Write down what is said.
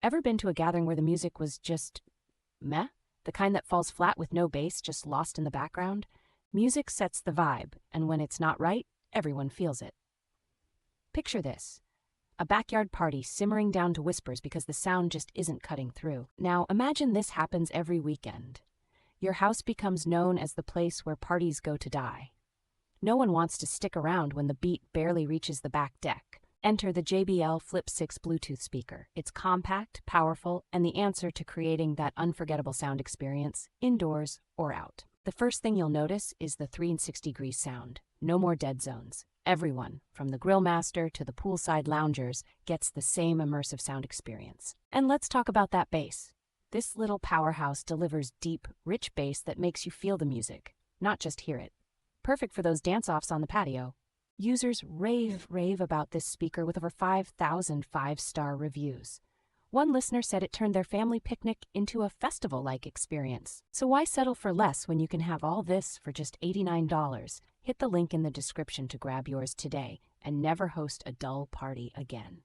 Ever been to a gathering where the music was just meh? The kind that falls flat with no bass, just lost in the background? Music sets the vibe, and when it's not right, everyone feels it. Picture this. A backyard party simmering down to whispers because the sound just isn't cutting through. Now, imagine this happens every weekend. Your house becomes known as the place where parties go to die. No one wants to stick around when the beat barely reaches the back deck. Enter the JBL Flip 6 Bluetooth speaker. It's compact, powerful, and the answer to creating that unforgettable sound experience, indoors or out. The first thing you'll notice is the 360-degree sound. No more dead zones. Everyone, from the grill master to the poolside loungers, gets the same immersive sound experience. And let's talk about that bass. This little powerhouse delivers deep, rich bass that makes you feel the music, not just hear it. Perfect for those dance-offs on the patio. Users rave about this speaker with over 5,000 five-star reviews. One listener said it turned their family picnic into a festival-like experience. So why settle for less when you can have all this for just $89? Hit the link in the description to grab yours today and never host a dull party again.